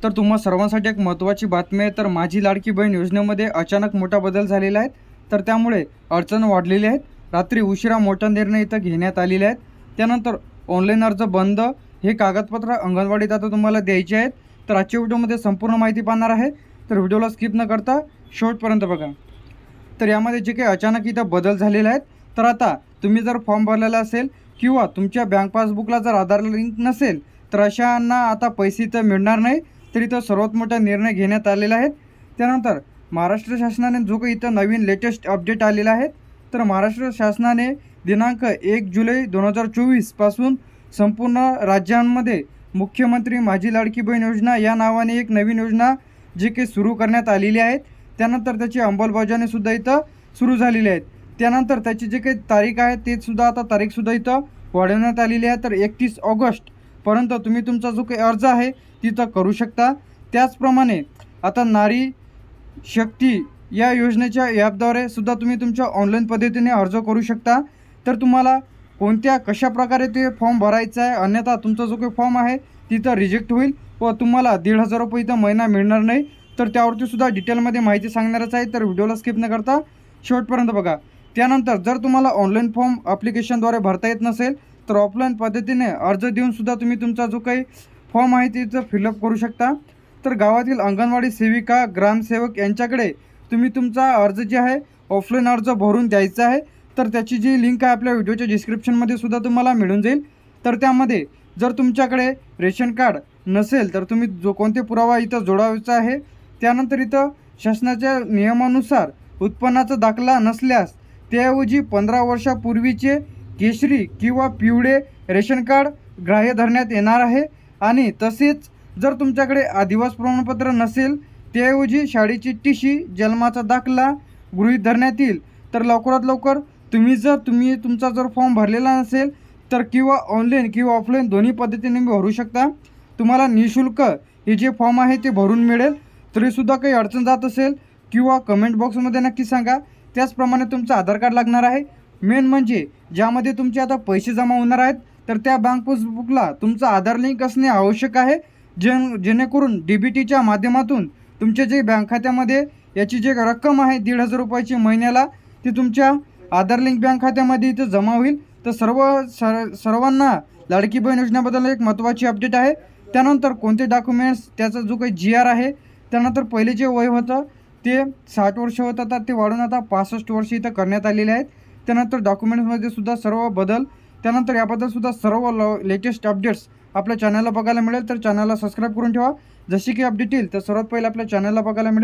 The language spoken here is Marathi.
तर तुम्हा सर्वांसाठी एक महत्त्वाची बातमी आहे। तर माझी लाडकी बहीण योजनेमध्ये अचानक मोठा बदल झालेला आहे। तर त्यामुळे अडचण वाढलेली आहेत। रात्री उशिरा मोठा निर्णय इथं घेण्यात आलेले आहेत। त्यानंतर ऑनलाईन अर्ज बंद, हे कागदपत्र अंगणवाडीत आता तुम्हाला द्यायचे आहेत। तर आजच्या व्हिडिओमध्ये संपूर्ण माहिती पाहणार आहे। तर व्हिडिओला स्किप न करता शेवटपर्यंत बघा। तर यामध्ये जे काही अचानक इथं बदल झालेले आहेत, तर आता तुम्ही जर फॉर्म भरलेला असेल किंवा तुमच्या बँक पासबुकला जर आधार लिंक नसेल, तर अशांना आता पैसे तर मिळणार नाही। तर इथं सर्वात मोठा निर्णय घेण्यात आलेला आहे। त्यानंतर महाराष्ट्र शासनाने जो काही इथं नवीन लेटेस्ट अपडेट आलेला आहे, तर महाराष्ट्र शासनाने दिनांक 1 जुलै 2024 पासून संपूर्ण राज्यांमध्ये मुख्यमंत्री माझी लाडकी बहीण योजना या नावाने एक नवीन योजना जी काही सुरू करण्यात आलेली आहे। त्यानंतर त्याची अंमलबजावणीसुद्धा इथं सुरू झालेली आहे। त्यानंतर त्याची जे काही तारीख आहे ते सुद्धा आता तारीखसुद्धा इथं वाढवण्यात आलेली आहे। तर 31 ऑगस्टपर्यंत तुम्ही तुमचा जो काही अर्ज आहे तिथं करू शकता। त्याचप्रमाणे आता नारी शक्ती या योजनेच्या ॲपद्वारे सुद्धा तुम्ही तुमच्या ऑनलाईन पद्धतीने अर्ज करू शकता। तर तुम्हाला कोणत्या कशा प्रकारे ते फॉर्म भरायचा आहे, अन्यथा तुमचा जो काही फॉर्म आहे तिथं रिजेक्ट होईल व तुम्हाला 1,500 रुपये इथं महिना मिळणार नाही। तर त्यावरती सुद्धा डिटेलमध्ये माहिती सांगणारच आहे। तर व्हिडिओला स्किप न करता शेवटपर्यंत बघा। त्यानंतर जर तुम्हाला ऑनलाईन फॉर्म ॲप्लिकेशनद्वारे भरता येत नसेल, तर ऑफलाईन पद्धतीने अर्ज देऊन सुद्धा तुम्ही तुमचा जो काही फॉर्म आहे तिथं फिलअप करू शकता। तर गावातील अंगणवाडी सेविका, ग्रामसेवक यांच्याकडे तुम्ही तुमचा अर्ज जे आहे ऑफलाईन अर्ज भरून द्यायचा आहे। तर त्याची जी लिंक आहे आपल्या व्हिडिओच्या डिस्क्रिप्शनमध्ये सुद्धा तुम्हाला मिळून जाईल। तर त्यामध्ये जर तुमच्याकडे रेशन कार्ड नसेल, तर तुम्ही जो कोणते पुरावा इथं जोडायचा आहे। त्यानंतर इथं शासनाच्या नियमानुसार उत्पन्नाचा दाखला नसल्यास त्याऐवजी 15 वर्षापूर्वीचे केशरी किंवा पिवळे रेशन कार्ड ग्राह्य धरण्यात येणार आहे। आणि तसेच जर तुमच्याकडे आदिवासी प्रमाणपत्र नसेल, त्याऐवजी शाळेची टीसी, जन्माचा दाखला गृहीत धरण्यात येईल। तर लवकरात लवकर तुम्ही तुमचा जर फॉर्म भरलेला नसेल, तर किंवा ऑनलाईन किंवा ऑफलाईन दोन्ही पद्धतीने भरू शकता। तुम्हाला निःशुल्क हे जे फॉर्म आहे ते भरून मिळेल। तरीसुद्धा काही अडचण जात असेल किंवा कमेंट बॉक्समध्ये नक्की सांगा। त्याचप्रमाणे तुमचं आधार कार्ड लागणार आहे। मेन म्हणजे ज्यामध्ये तुमचे आता पैसे जमा होणार आहेत, तर त्या बँक पासबुकला तुमचं आधार लिंक असणे आवश्यक आहे। जेणेकरून DBTच्या माध्यमातून तुमच्या जे बँक खात्यामध्ये याची जे रक्कम आहे 1,500 रुपयाची महिन्याला, ती तुमच्या आधार लिंक बँक खात्यामध्ये इथं जमा होईल। तर सर्वांना लाडकी बहीण योजनेबद्दल एक महत्त्वाची अपडेट आहे। त्यानंतर कोणते डॉक्युमेंट्स, त्याचा जो काही GR आहे, त्यानंतर पहिले जे वय होतं ते 60 वर्ष होत आता ते वाढून आता 65 वर्ष इथं करण्यात आलेले आहेत। त्यानंतर डॉक्युमेंट्समध्ये सुद्धा सर्व बदल, त्यानंतर याबद्दल सुद्धा सर्व लेटेस्ट अपडेट्स आपल्या चॅनलला बघायला मिळेल। तर चॅनलला सबस्क्राईब करून ठेवा। जशी की अपडेट येईल तर सर्वात पहिले आपल्या चॅनलला बघायला मिळेल।